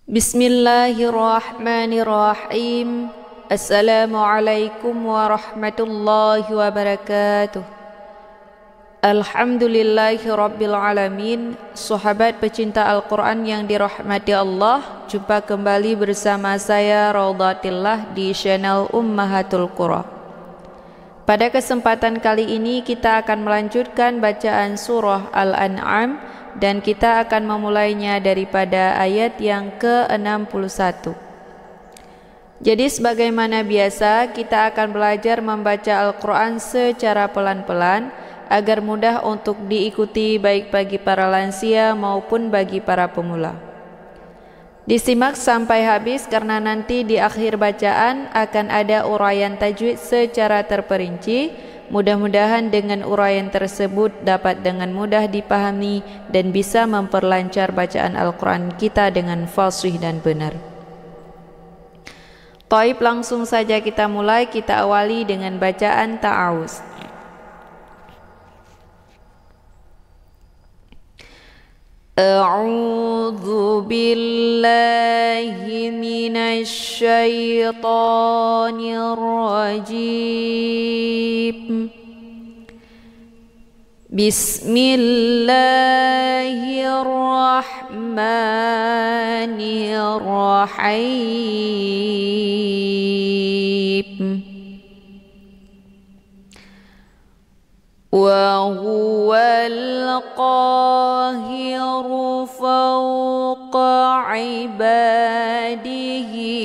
Bismillahirrahmanirrahim. Assalamualaikum warahmatullahi wabarakatuh. Alhamdulillahi rabbil alamin. Sahabat pecinta Al-Quran yang dirahmati Allah, jumpa kembali bersama saya Raudhatillah di channel Ummahatul Qura. Pada kesempatan kali ini kita akan melanjutkan bacaan surah Al-An'am dan kita akan memulainya daripada ayat yang ke-61. Jadi sebagaimana biasa kita akan belajar membaca Al-Quran secara pelan-pelan agar mudah untuk diikuti baik bagi para lansia maupun bagi para pemula. Disimak sampai habis karena nanti di akhir bacaan akan ada uraian tajwid secara terperinci. Mudah-mudahan dengan uraian tersebut dapat dengan mudah dipahami dan bisa memperlancar bacaan Al-Quran kita dengan fasih dan benar. Taib, langsung saja kita mulai. Kita awali dengan bacaan ta'awuz. A'udzu billahi minasy syaithanir rajim. Bismillahirrahmanirrahim. Wa huwal qahiru fawqa ibadihi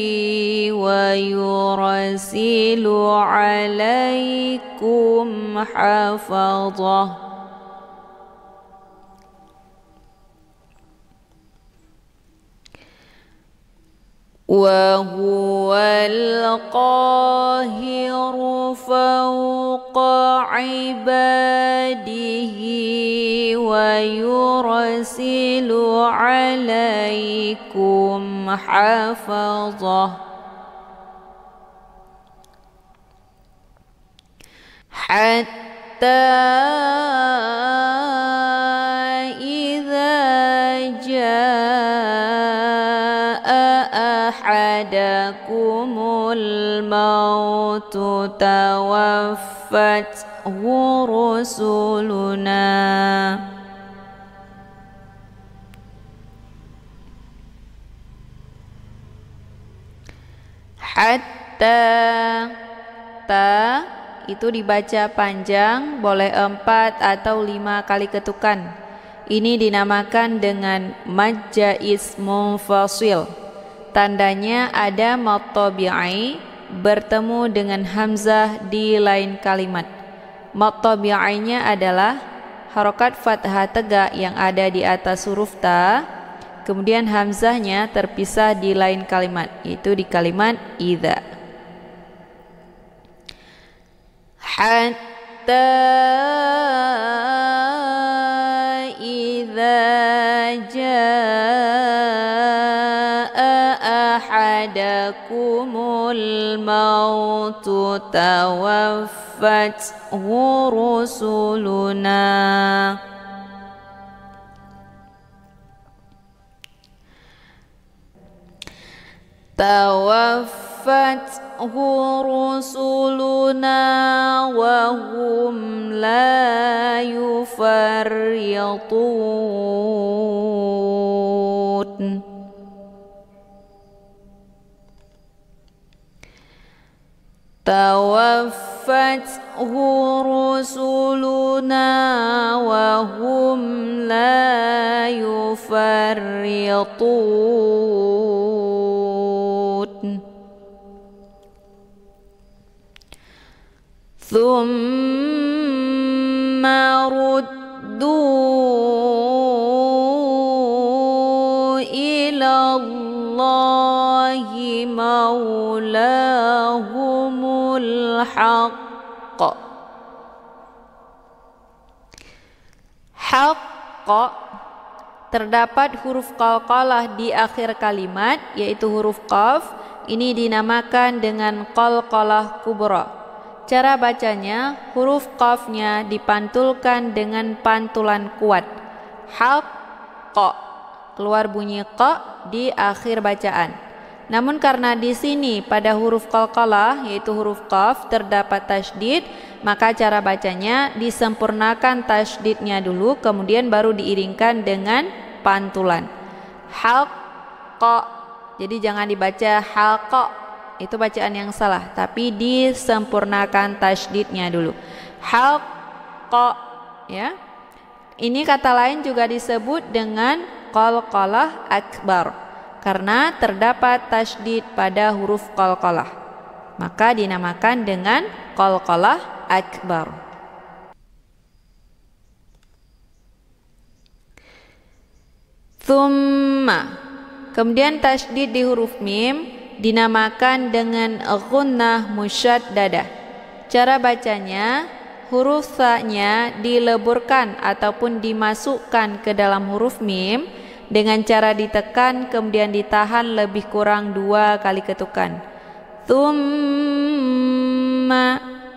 wa yursilu alaikum hafazah. Wa huwal qahiru fawqa ibadihi wa yursilu alaikum hafazah. Hatta ahadakumul mautu tawaffathu rusuluna hatta. Ta itu dibaca panjang, boleh 4 atau 5 kali ketukan. Ini dinamakan dengan mad jaiz munfasil. Tandanya ada mad tabi'i bertemu dengan hamzah di lain kalimat. Mad tabi'inya adalah harokat fathah tegak yang ada di atas huruf ta, kemudian hamzahnya terpisah di lain kalimat, yaitu di kalimat idza. Hatta idza ahadakumul mautu tawaffathu rusuluna wa hum la yufarritun. Tawaffathu rusuluna wa hum la yufarritun. Thumma ruddu ila Allahi maulahumul haqq. Haqq terdapat huruf qalqalah di akhir kalimat, yaitu huruf qaf. Ini dinamakan dengan qalqalah kubra. Cara bacanya, huruf qafnya dipantulkan dengan pantulan kuat. Haqqa. keluar bunyi qa di akhir bacaan. Namun karena di sini pada huruf qalqalah yaitu huruf qaf terdapat tasydid, maka cara bacanya disempurnakan tasydidnya dulu kemudian baru diiringkan dengan pantulan. Halqa. Jadi jangan dibaca halqa, itu bacaan yang salah, tapi disempurnakan tasydidnya dulu. Halqa, ya. Ini kata lain juga disebut dengan qalqalah akbar karena terdapat tasydid pada huruf qalqalah, maka dinamakan dengan qalqalah akbar. Thumma, kemudian tasydid di huruf mim dinamakan dengan ghunnah musyaddadah. Cara bacanya, huruf sa-nya dileburkan ataupun dimasukkan ke dalam huruf mim dengan cara ditekan kemudian ditahan lebih kurang 2 kali ketukan. Thumma,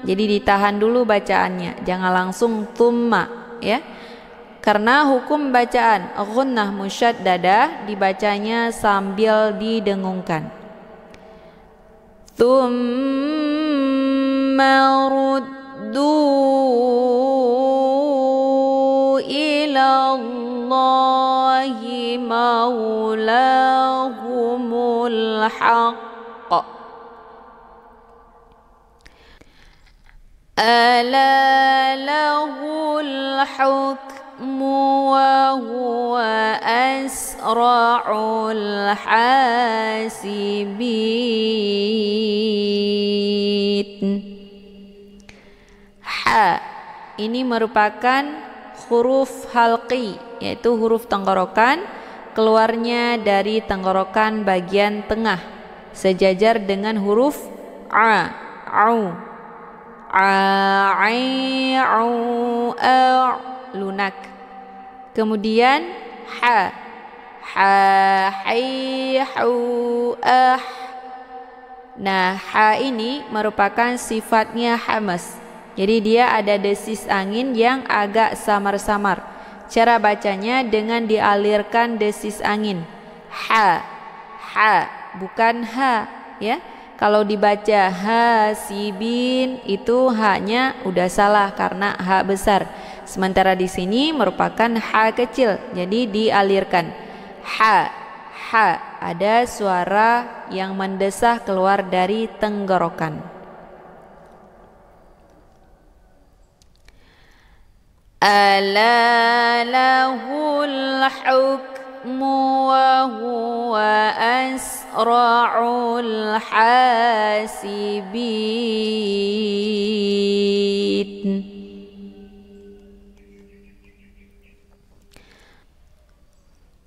jadi ditahan dulu bacaannya, jangan langsung thumma, ya. Karena hukum bacaan ghunnah musyaddadah dibacanya sambil didengungkan. Thumma ruddu ila Allahi maulahumul haqq ala lahul hukmu wa huwa asra'ul hasibin. Ha ini merupakan huruf halqi, yaitu huruf tenggorokan, keluarnya dari tenggorokan bagian tengah sejajar dengan huruf a, au, a, au, a, lunak. Kemudian ha, hai, hu, ah. Nah, ha ini merupakan sifatnya hamas. Jadi dia ada desis angin yang agak samar-samar. Cara bacanya dengan dialirkan desis angin. Ha, bukan ha, ya. Kalau dibaca hasibin itu ha-nya udah salah karena ha besar. Sementara di sini merupakan ha kecil, jadi dialirkan. Ha, ada suara yang mendesah keluar dari tenggorokan. Ala lahul hukmu wa huwa asra'ul hasibin.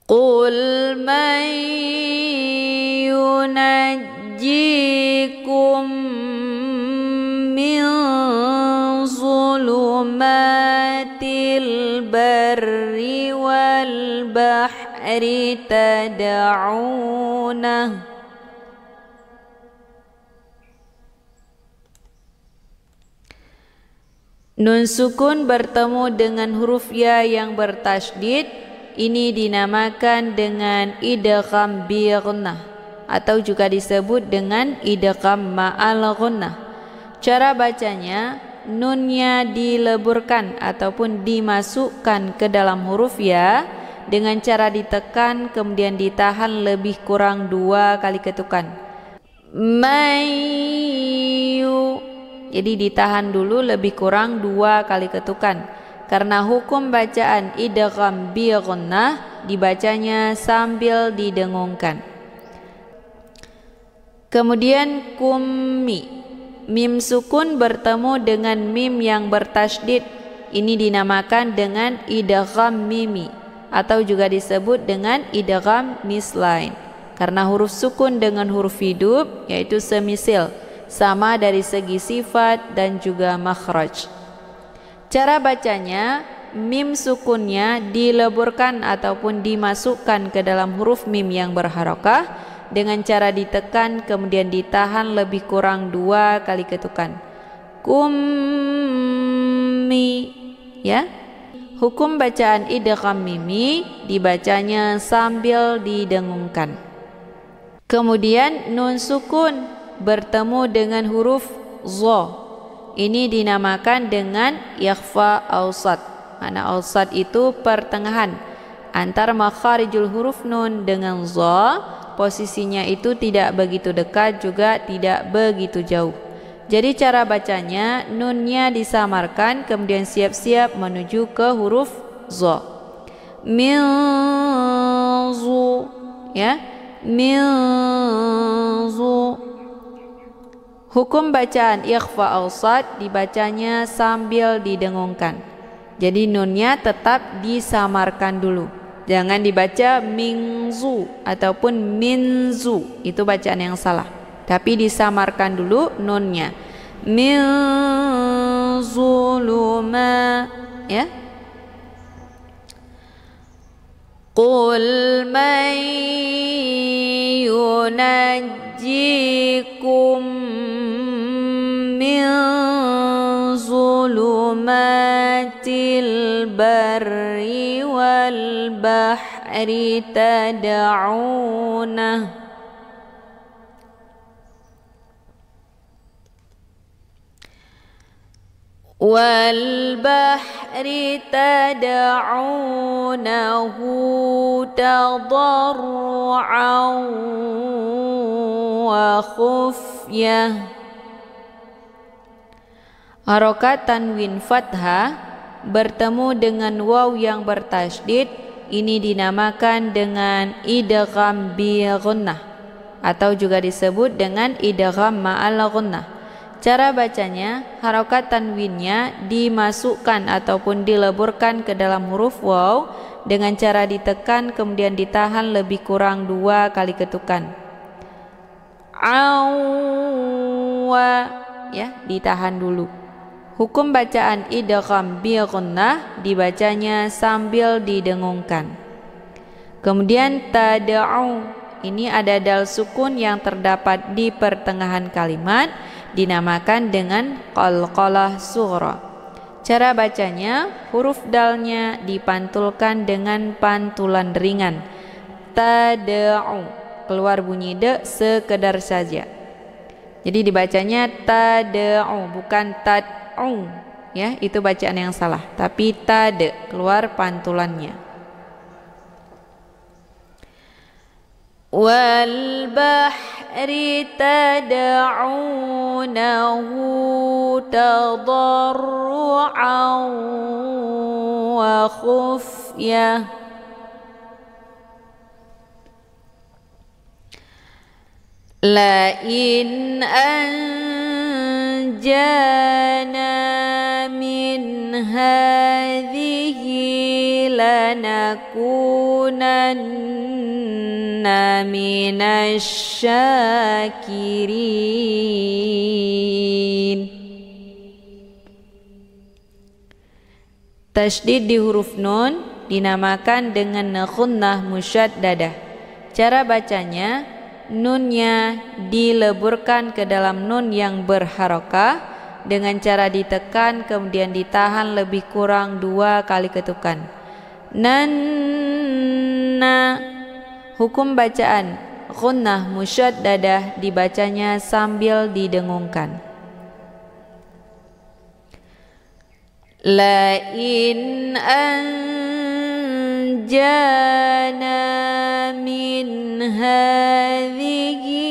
Qul man yunajjikum min zulumatil barri wal bahri tad'unah. Nun sukun bertemu dengan huruf ya yang bertasydid. Ini dinamakan dengan idgham bi ghunnah atau juga disebut dengan idgham ma'al ghunnah. Cara bacanya, nunnya dileburkan ataupun dimasukkan ke dalam huruf ya dengan cara ditekan kemudian ditahan lebih kurang 2 kali ketukan. Mayu, jadi ditahan dulu lebih kurang 2 kali ketukan. Karena hukum bacaan idgham bi ghunnah dibacanya sambil didengungkan. Kemudian kummi, mim sukun bertemu dengan mim yang bertasydid. Ini dinamakan dengan idgham mimi atau juga disebut dengan idgham mislain. Karena huruf sukun dengan huruf hidup yaitu semisil, sama dari segi sifat dan juga makhraj. Cara bacanya, mim sukunnya dileburkan ataupun dimasukkan ke dalam huruf mim yang berharokah dengan cara ditekan kemudian ditahan lebih kurang 2 kali ketukan. Kummi, ya. Hukum bacaan idgham mimi dibacanya sambil didengungkan. Kemudian nun sukun bertemu dengan huruf dha. Ini dinamakan dengan ikhfa awsat. Mana awsat itu pertengahan antara makharijul huruf nun dengan dha. Posisinya itu tidak begitu dekat juga tidak begitu jauh. Jadi cara bacanya, nunnya disamarkan kemudian siap-siap menuju ke huruf dha. Min zu, ya, min zu. Hukum bacaan ikhfa awsat dibacanya sambil didengungkan. Jadi nunnya tetap disamarkan dulu. Jangan dibaca mingzu ataupun minzu, itu bacaan yang salah. Tapi disamarkan dulu nunnya. Min zuluma, ya. Qul man yunajjikum min zulumatil barri wal bahri tad'unah والبحر تدعونه تضرعا وخفية. Harokat tanwin fathah bertemu dengan waw yang bertasydid, ini dinamakan dengan idgham bi ghunnah atau juga disebut dengan idgham ma'al ghunnah. Cara bacanya, harokat tanwinnya dimasukkan ataupun dileburkan ke dalam huruf waw dengan cara ditekan kemudian ditahan lebih kurang 2 kali ketukan. Awwa, ya, ditahan dulu. Hukum bacaan idgham bi ghunnah dibacanya sambil didengungkan. Kemudian tad'u, ini ada dal sukun yang terdapat di pertengahan kalimat, dinamakan dengan qalqalah sughra. Cara bacanya, huruf dalnya dipantulkan dengan pantulan ringan. Tad'u, keluar bunyi de sekedar saja. Jadi dibacanya tad'u, bukan tad'u, ya, itu bacaan yang salah. Tapi tad, keluar pantulannya. Wal bahri tad'unahu tadarru'an wa khufyah. La in anjana min hadhihi lanakunanna minasyakirin. Tasydid di huruf nun dinamakan dengan ghunnah musyaddadah. Cara bacanya, nunnya dileburkan ke dalam nun yang berharokah dengan cara ditekan kemudian ditahan lebih kurang 2 kali ketukan. Nanna. Hukum bacaan ghunnah musyaddadah dibacanya sambil didengungkan. La in anjana min hadhihi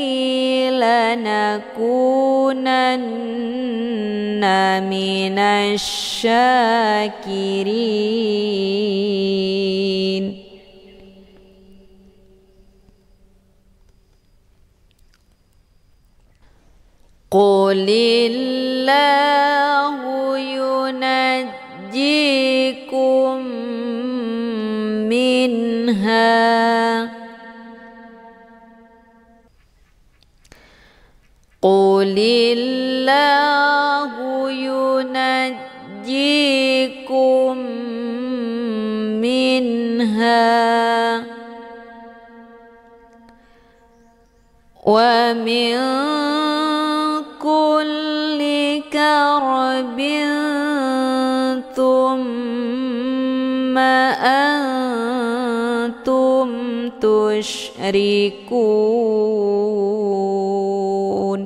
lanakunanna minasyakirin. Qulillahu yunajjikum minha. Qulillahu yunajjikum minha wa min kulli karbin thumma tusyrikun.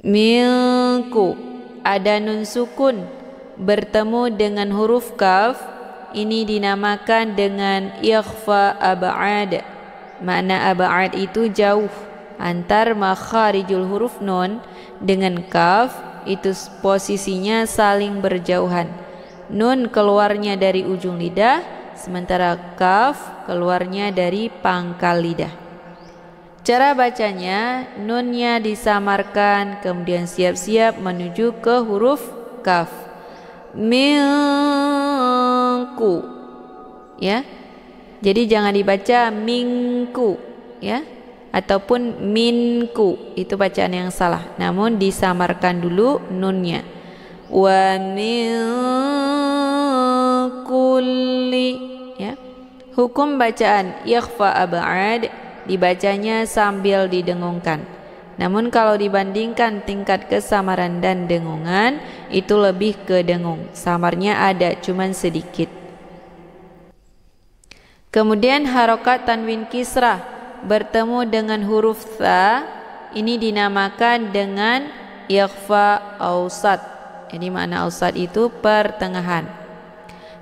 Minku, ada nun sukun bertemu dengan huruf kaf, ini dinamakan dengan ikhfa ab'ad. Makna ab'ad itu jauh. Antar makharijul huruf nun dengan kaf itu posisinya saling berjauhan. Nun keluarnya dari ujung lidah, sementara kaf keluarnya dari pangkal lidah. Cara bacanya, nunnya disamarkan, kemudian siap-siap menuju ke huruf kaf. Minku, ya. Jadi jangan dibaca mingku, ya, ataupun minku, itu bacaan yang salah. Namun disamarkan dulu nunnya. Wa min kulli, ya. Hukum bacaan ikhfa ab'ad, dibacanya sambil didengungkan. Namun kalau dibandingkan tingkat kesamaran dan dengungan, itu lebih ke dengung. Samarnya ada, cuman sedikit. Kemudian harokat tanwin kisrah bertemu dengan huruf tha, ini dinamakan dengan ikhfa ausat. Jadi makna ausat itu pertengahan.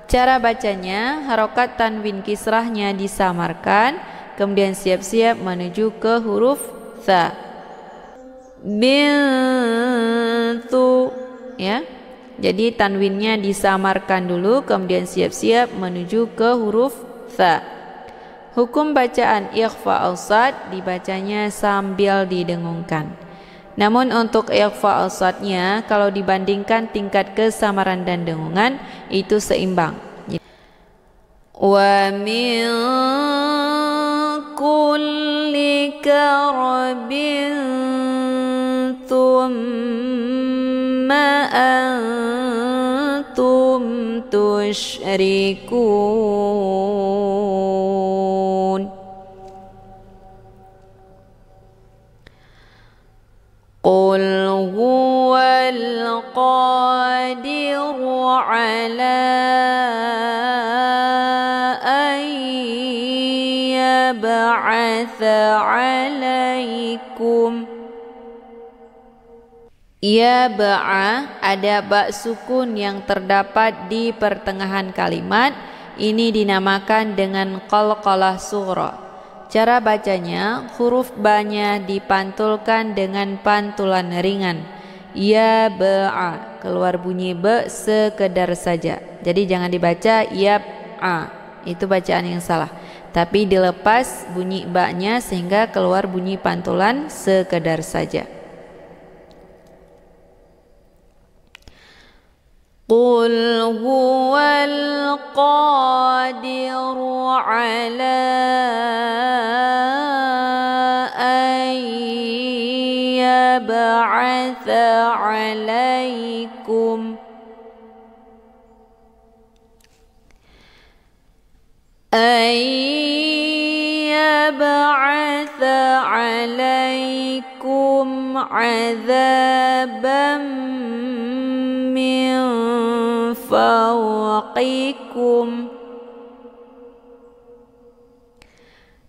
Cara bacanya, harokat tanwin kisrahnya disamarkan, kemudian siap-siap menuju ke huruf tha. Bintu, ya. Jadi tanwinnya disamarkan dulu, kemudian siap-siap menuju ke huruf tha. Hukum bacaan ikhfa ausat, dibacanya sambil didengungkan. Namun untuk ikhfa ausatnya, kalau dibandingkan tingkat kesamaran dan dengungan, itu seimbang. Wa min kulli karabin thumma antum tusyrikun. Qul huwal qadiru ala an yab'atha alaikum. Ya ba'a, ada ba' sukun yang terdapat di pertengahan kalimat, ini dinamakan dengan qalqalah sughra. Cara bacanya, huruf ba-nya dipantulkan dengan pantulan ringan. Ya ba'a, keluar bunyi ba sekedar saja. Jadi jangan dibaca ya a, itu bacaan yang salah. Tapi dilepas bunyi ba-nya sehingga keluar bunyi pantulan sekedar saja. Qul huwal qadiru ala an yab'atha alaikum an yab'atha alaikum azaban min fawqikum.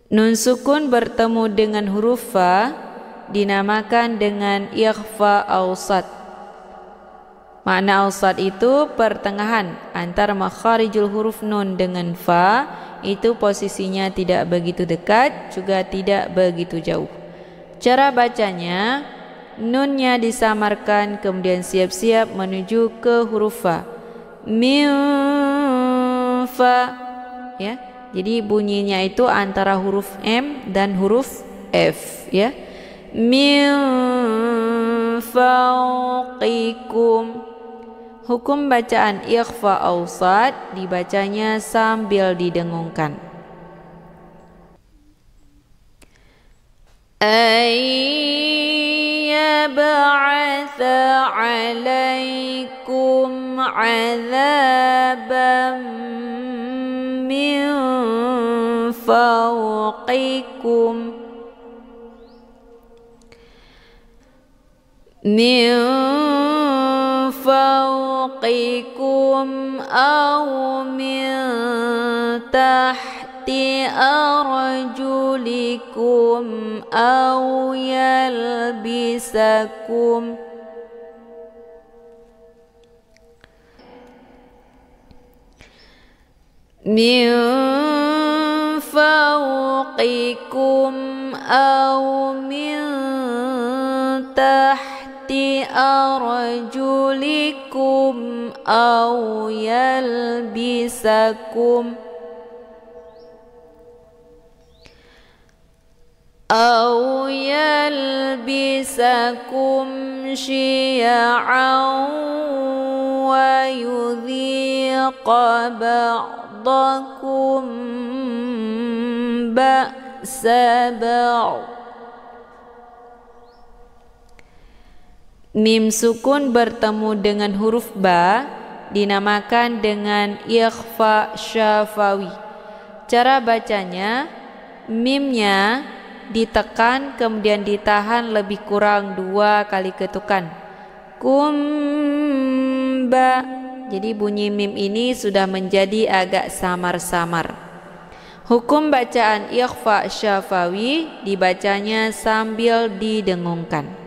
Nun sukun bertemu dengan huruf fa dinamakan dengan ikhfa ausat. Makna ausat itu pertengahan antara makharijul huruf nun dengan fa, itu posisinya tidak begitu dekat juga tidak begitu jauh. Cara bacanya, nunnya disamarkan kemudian siap-siap menuju ke huruf fa. Min fa, ya. Jadi bunyinya itu antara huruf M dan huruf F, ya. Min fawqikum. Hukum bacaan ikhfa ausat, dibacanya sambil didengungkan. Yab'atha alaikum azaban min fawqikum min fawqikum aw min tahti arjulikum aw yalbisakum min fawqikum aw min tahti arjulikum aw yalbisakum syi'an wa yudhiqa ba'dakum ba'sa ba'd. Mim sukun bertemu dengan huruf ba dinamakan dengan ikhfa syafawi. Cara bacanya, mimnya ditekan kemudian ditahan lebih kurang 2 kali ketukan. Kumba. Jadi bunyi mim ini sudah menjadi agak samar-samar. Hukum bacaan ikhfa syafawi dibacanya sambil didengungkan.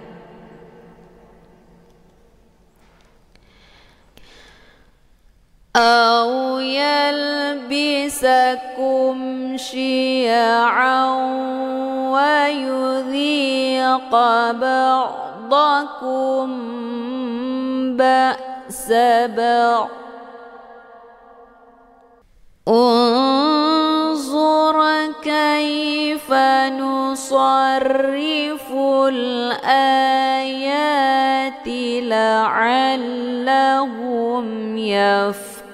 Aw yalbisakum syi'an wa yudhiqa ba'dakum ba'sa ba'd. Unzur kaifa nusarriful ayati la'allahum yafqahun.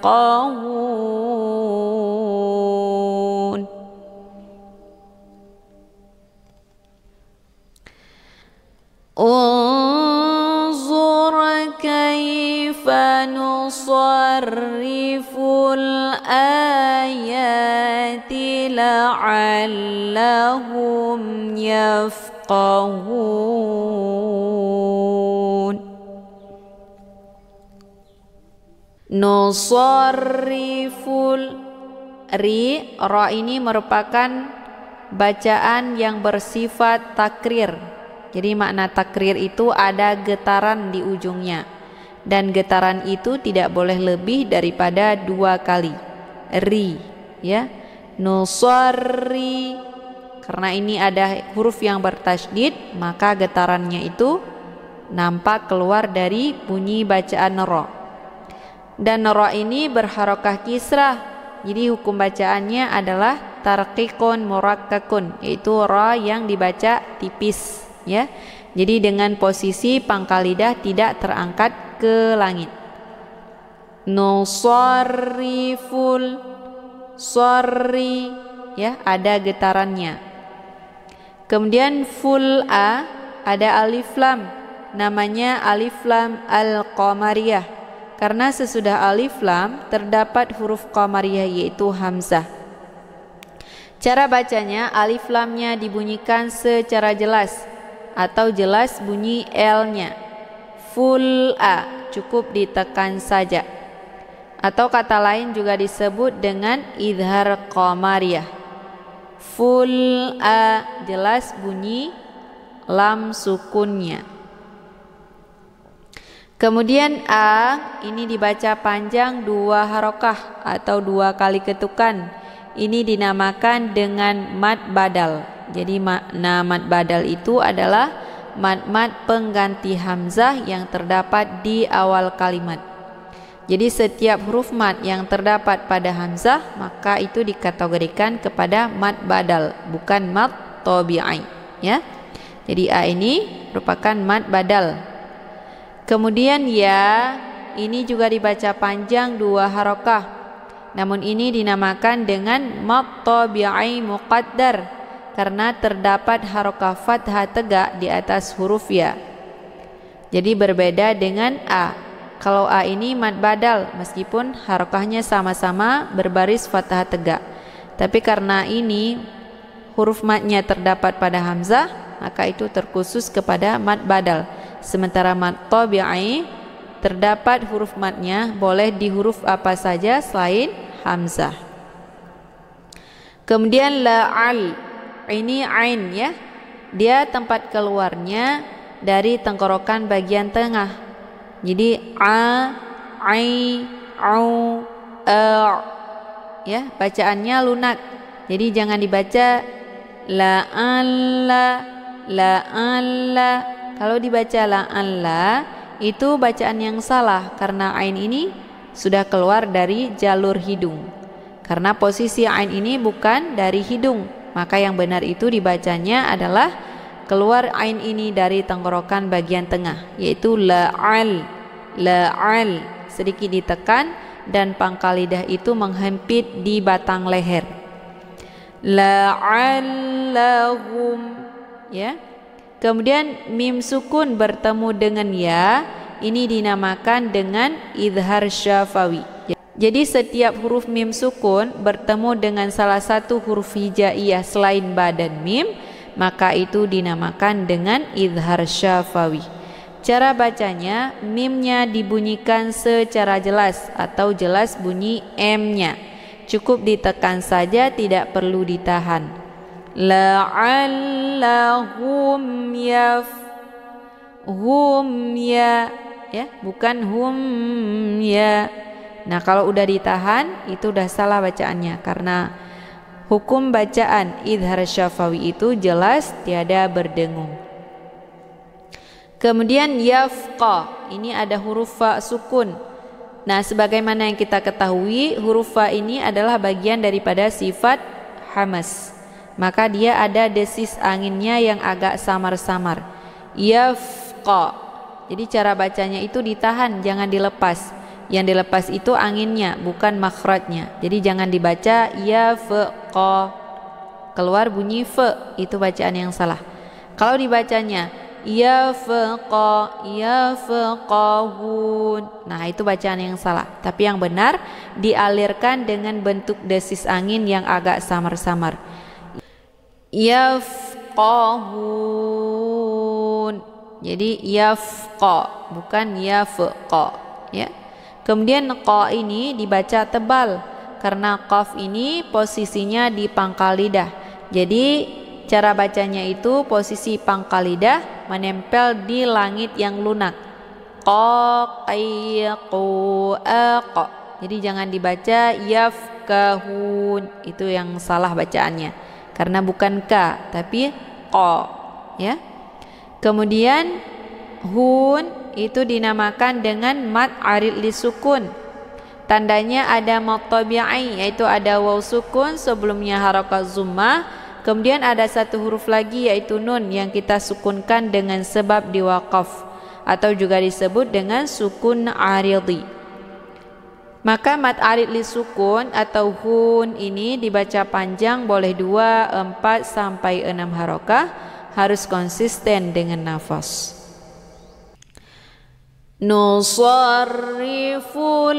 Unzur kaifa nusarriful ayati la'allahum yafqahun. Nusarriful ra ini merupakan bacaan yang bersifat takrir. Jadi makna takrir itu ada getaran di ujungnya, dan getaran itu tidak boleh lebih daripada 2 kali. Ri, ya. Nusarri, karena ini ada huruf yang bertasydid, maka getarannya itu nampak keluar dari bunyi bacaan ra. Dan ra ini berharokah kisrah, jadi hukum bacaannya adalah tarqiqun murakkakun, yaitu ra yang dibaca tipis, ya. Jadi dengan posisi pangkal lidah tidak terangkat ke langit. Nusarriful, sorry, ya, ada getarannya. Kemudian ful a, ada alif lam, namanya alif lam al-qamariyah. Karena sesudah alif lam terdapat huruf qamariyah yaitu hamzah. Cara bacanya, alif lamnya dibunyikan secara jelas atau jelas bunyi L-nya. Full A, cukup ditekan saja. Atau kata lain juga disebut dengan idhar qamariyah. Full A, jelas bunyi lam sukunnya. Kemudian A ini dibaca panjang 2 harokah atau 2 kali ketukan. Ini dinamakan dengan mad badal. Jadi makna mad badal itu adalah mad-mad pengganti hamzah yang terdapat di awal kalimat. Jadi setiap huruf mad yang terdapat pada hamzah maka itu dikategorikan kepada mad badal, bukan mad tabi'i, ya. Jadi A ini merupakan mad badal. Kemudian ya, ini juga dibaca panjang 2 harokah. Namun ini dinamakan dengan mad tabi'i muqaddar karena terdapat harokah fathah tegak di atas huruf ya. Jadi berbeda dengan A. Kalau A ini mad badal meskipun harokahnya sama-sama berbaris fathah tegak. Tapi karena ini huruf madnya terdapat pada hamzah, maka itu terkhusus kepada mad badal. Sementara mad tabi'i terdapat huruf madnya boleh di huruf apa saja selain hamzah. Kemudian la'al, ini ain ya, dia tempat keluarnya dari tenggorokan bagian tengah. Jadi a, ai, au, ya, bacaannya lunak. Jadi jangan dibaca la'alla, la'alla. Kalau dibaca la'alla itu bacaan yang salah karena ain ini sudah keluar dari jalur hidung. Karena posisi ain ini bukan dari hidung, maka yang benar itu dibacanya adalah keluar ain ini dari tenggorokan bagian tengah, yaitu la'al, la'al, sedikit ditekan dan pangkal lidah itu menghempit di batang leher. La'allahum, ya. Kemudian mim sukun bertemu dengan ya, ini dinamakan dengan idhar syafawi. Jadi setiap huruf mim sukun bertemu dengan salah satu huruf hijaiyah selain ba dan mim, maka itu dinamakan dengan idhar syafawi. Cara bacanya, mimnya dibunyikan secara jelas atau jelas bunyi m-nya. Cukup ditekan saja, tidak perlu ditahan. La'allahum hum ya, bukan hum ya. Nah, kalau udah ditahan itu udah salah bacaannya, karena hukum bacaan idhar syafawi itu jelas tiada berdengung. Kemudian yafqa, ini ada huruf fa sukun. Nah, sebagaimana yang kita ketahui, huruf fa ini adalah bagian daripada sifat hamas. Maka dia ada desis anginnya yang agak samar-samar. Yafqa. Jadi cara bacanya itu ditahan, jangan dilepas. Yang dilepas itu anginnya, bukan makhrajnya. Jadi jangan dibaca yafqa, keluar bunyi fa, itu bacaan yang salah. Kalau dibacanya yafqahun, nah itu bacaan yang salah. Tapi yang benar dialirkan dengan bentuk desis angin yang agak samar-samar. Yafqahun. Jadi yafqa, bukan yafqa, ya. Kemudian qa ini dibaca tebal karena qaf ini posisinya di pangkal lidah. Jadi cara bacanya itu posisi pangkal lidah menempel di langit yang lunak. Qa qayqu aqa. Jadi jangan dibaca yafqahun, itu yang salah bacaannya. Karena bukan ka tapi qa, ya. Kemudian hun itu dinamakan dengan mad arid li sukun. Tandanya ada mad tabi'i, yaitu ada waw sukun sebelumnya harakat zummah. Kemudian ada satu huruf lagi yaitu nun yang kita sukunkan dengan sebab diwaqaf atau juga disebut dengan sukun aridi. Maka mad arid li sukun atau hun ini dibaca panjang, boleh 2, 4 sampai 6 harakah, harus konsisten dengan nafas. Nusarriful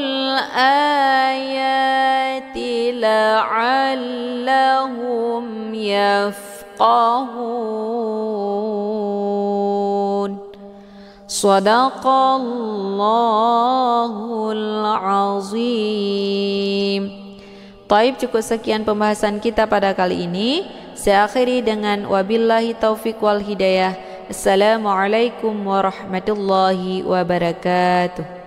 ayati la'allahum yafqahun. Shadaqallahul azim. Taib, cukup sekian pembahasan kita pada kali ini. Saya akhiri dengan wabillahi taufiq wal hidayah. Assalamualaikum warahmatullahi wabarakatuh.